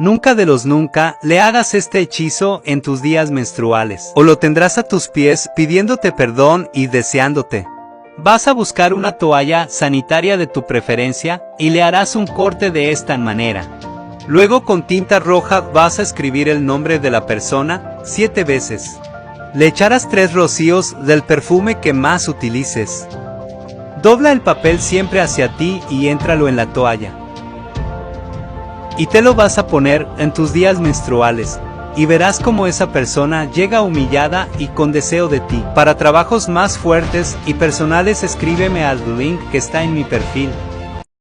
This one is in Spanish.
Nunca de los nunca le hagas este hechizo en tus días menstruales, o lo tendrás a tus pies pidiéndote perdón y deseándote. Vas a buscar una toalla sanitaria de tu preferencia y le harás un corte de esta manera. Luego con tinta roja vas a escribir el nombre de la persona 7 veces. Le echarás 3 rocíos del perfume que más utilices. Dobla el papel siempre hacia ti y éntralo en la toalla. Y te lo vas a poner en tus días menstruales, y verás cómo esa persona llega humillada y con deseo de ti. Para trabajos más fuertes y personales escríbeme al link que está en mi perfil.